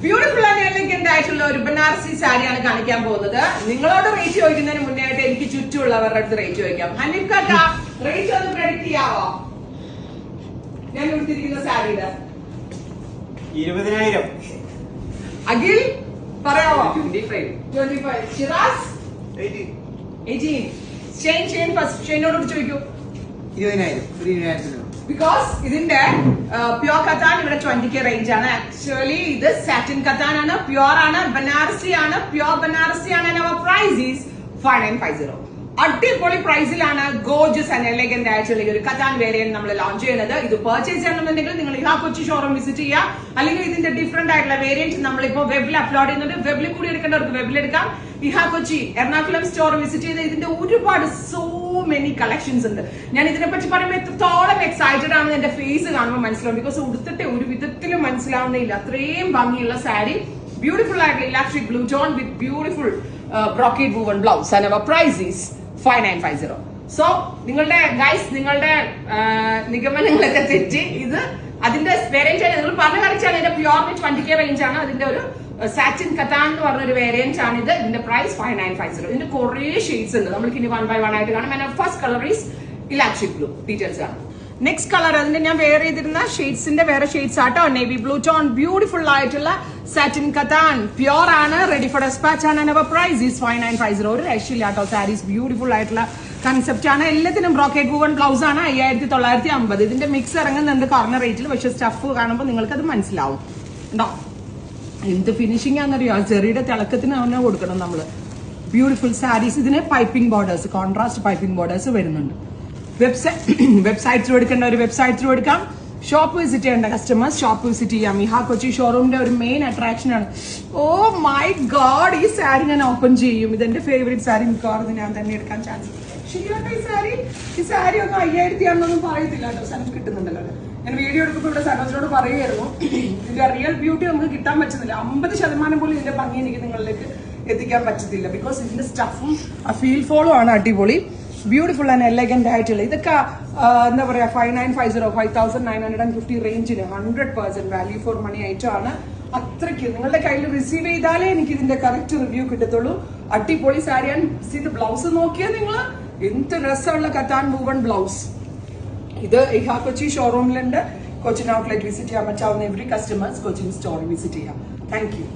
Beautiful and elegant ആയിട്ടുള്ള ഒരു ബനാറസി സാരിയാണ് കാണിക്കാൻ പോകുന്നത്. നിങ്ങളോട് റേറ്റ് ചോദിക്കുന്നതിന് മുന്നേ ആയിട്ട് എനിക്ക് ചുറ്റുമുള്ളവരുടെ അടുത്ത് റേറ്റ് ചോദിക്കാം. ഹനീഫ് കാക്ക, റേറ്റ് ഒന്ന് പ്രെഡിക്ട് ചെയ്യാവോ? ഞാൻ കൊടുത്തിരിക്കുന്ന സാരിയുടെ 20,000. അഖിൽ പറയാവോ? 25. ഷിറാസ് 18. Shane first. ഷെയ്നോട് ചോദിക്കൂ. 20,000. ബിക്കോസ് ഇതിന്റെ പ്യോർ കത്താൻ ഇവിടെ 20K റേഞ്ച് ആണ്. ആക്ച്വലി ഇത് സാറ്റിൻ കത്താൻ ആണ്, പ്യോർ ആണ്, ബനാറസി ആണ്, പ്യോർ ബനാറസി ആണ്. അവർ പ്രൈസ് ഈസ് 5950. അടിപൊളി പ്രൈസിലാണ് ഗോർജസ് ആൻഡ് എലഗന്റ് ആയിട്ടുള്ള ഒരു കത്താൻ വേരിയന്റ് നമ്മൾ ലോഞ്ച് ചെയ്യുന്നത്. ഇത് പർച്ചേസ് ചെയ്യണമെന്നുണ്ടെങ്കിൽ നിങ്ങൾ ഇഹാ കൊച്ചി ഷോറൂം വിസിറ്റ് ചെയ്യുക. അല്ലെങ്കിൽ ഇതിന്റെ ഡിഫറെന്റ് ആയിട്ടുള്ള വേരിയന്റ് നമ്മളിപ്പോ വെബിൽ അപ്ലോഡ് ചെയ്യുന്നുണ്ട്. വെബിൽ കൂടി എടുക്കേണ്ടവർക്ക് വെബിൽ എടുക്കാം. ഇഹാ കൊച്ചി എറണാകുളം സ്റ്റോർ വിസിറ്റ് ചെയ്ത് ഇതിന്റെ ഒരുപാട് സോ മെനി കളക്ഷൻസ് ഉണ്ട്. ഞാൻ ഇതിനെ പറ്റി പറയുമ്പോൾ എത്രത്തോളം എക്സൈറ്റഡ് ആണെന്ന് എന്റെ ഫേസ് കാണുമ്പോൾ മനസ്സിലാവും. ബിക്കോസ് ഉടുത്തിട്ട് ഒരു വിധത്തിലും മനസ്സിലാവുന്നില്ല, അത്രയും ഭംഗിയുള്ള സാരി. ബ്യൂട്ടിഫുൾ ആയിട്ടുള്ള electric blue tone with beautiful brocade woven blouse and our price is 5950. So നിങ്ങളുടെ ഗൈസ്, നിങ്ങളുടെ നിഗമനങ്ങളൊക്കെ തെറ്റി. ഇത് അതിന്റെ വേരിയന്റ് ആണ് നിങ്ങൾ പറഞ്ഞു കളിച്ചാണ്. ഇതിന്റെ പ്യോറിന് 20K റേഞ്ച് ആണ്. അതിന്റെ ഒരു സാറ്റിൻ കത്താൻ എന്ന് പറഞ്ഞൊരു വേരിയന്റ് ആണ് ഇത്. ഇതിന്റെ പ്രൈസ് 5950. ഇതിന്റെ കുറെ ഷെയ്ഡ്സ് ഉണ്ട്. നമ്മൾക്ക് ഇനി 1 by 1 ആയിട്ട് കാണാം. And first colour is electric blue. Details ആണ്. നെക്സ്റ്റ് കളർ അതിന്റെ ഞാൻ വേറെ ചെയ്തിരുന്ന ഷെയ്ഡ്സിന്റെ വേറെ ഷെയ്ഡ്സ് ആട്ടോ. നേവി ബ്ലൂ ടോൺ ബ്യൂട്ടിഫുൾ ആയിട്ടുള്ള സാറ്റിൻ കത്താൻ, പ്യോർ ആണ്, റെഡി ഫോർ ഡെസ്പാച്ച് ആണ്. And our price is 5950. ഒരു രക്ഷയില്ല കേട്ടോ. സാരീസ് ബ്യൂട്ടിഫുൾ ആയിട്ടുള്ള കൺസെപ്റ്റ് ആണ്. എല്ലാത്തിനും ബ്രോക്കേഡ് വൂവൺ ബ്ലൗസ് ആണ്. 5950. ഇതിന്റെ മിക്സ് ഇറങ്ങുന്നുണ്ട് കോർണർ റേറ്റിൽ. പക്ഷെ സ്റ്റഫ് കാണുമ്പോൾ നിങ്ങൾക്ക് അത് മനസ്സിലാവും. ഉണ്ടോ എന്ത് ഫിനിഷിംഗ് ആണെന്നറിയോ? ചെറിയുടെ തിളക്കത്തിന് തന്നെ കൊടുക്കണം നമ്മള്. ബ്യൂട്ടിഫുൾ സാരീസ്. ഇതിന് piping borders, contrast piping borders വരുന്നുണ്ട്. വെബ്സൈറ്റ് ത്രൂ എടുക്കേണ്ട ഒരു വെബ്സൈറ്റ് ത്രൂ എടുക്കാം. ഷോപ്പ് വിസിറ്റ് ചെയ്യേണ്ട കസ്റ്റമേഴ്സ് ഷോപ്പ് വിസിറ്റ് ചെയ്യാം. ഇഹാ കൊച്ചി ഷോറൂമിന്റെ ഒരു മെയിൻ അട്രാക്ഷൻ ആണ്. ഓ മൈ ഗോഡ്, ഈ സാരി ഞാൻ ഓപ്പൺ ചെയ്യും. ഇതെന്റെ ഫേവറേറ്റ് സാരി. മിക്കവാറും ഞാൻ തന്നെ എടുക്കാൻ ചാൻസ്. ശരിയാട്ടോ ഈ സാരി ഒന്നും 5000 ആണെന്നൊന്നും പറയത്തില്ല കേട്ടോ. സ്ഥലം കിട്ടുന്നുണ്ടല്ലോ. ഞാൻ വീഡിയോ എടുക്കുമ്പോൾ ഇവിടെ സനോജിനോട് പറയുമായിരുന്നു, ഇതിന്റെ റിയൽ ബ്യൂട്ടി നമുക്ക് കിട്ടാൻ പറ്റുന്നില്ല. 50% പോലും ഇതിന്റെ ഭംഗി എനിക്ക് നിങ്ങളിലേക്ക് എത്തിക്കാൻ പറ്റത്തില്ല. ബിക്കോസ് ഇതിന്റെ സ്റ്റഫും ആ ഫീൽ ഫോളും ആണ് അടിപൊളി. ബ്യൂട്ടിഫുൾ ആൻഡ് എലഗന്റ് ആയിട്ടുള്ള ഇതൊക്കെ എന്താ പറയാ 5950, 5950 റേഞ്ചിന് 100% വാല്യൂ ഫോർ മണി ഐറ്റം ആണ്. അത്രയ്ക്ക് നിങ്ങളുടെ കയ്യിൽ റിസീവ് ചെയ്താലേ എനിക്ക് ഇതിന്റെ കറക്റ്റ് റിവ്യൂ കിട്ടത്തുള്ളൂ. അടിപൊളി സാരി. ഇത് ബ്ലൗസ് നോക്കിയാൽ നിങ്ങൾ എന്ത് രസമുള്ള കത്താൻ വൂവൺ ബ്ലൗസ്. ഇത് ഇഹാ കൊച്ചി ഷോറൂമിലുണ്ട്. കൊച്ചിൻ ഔട്ട്ലെറ്റ് വിസിറ്റ് ചെയ്യാൻ പറ്റാവുന്ന every customers Cochin store visit ചെയ്യാം. Thank U.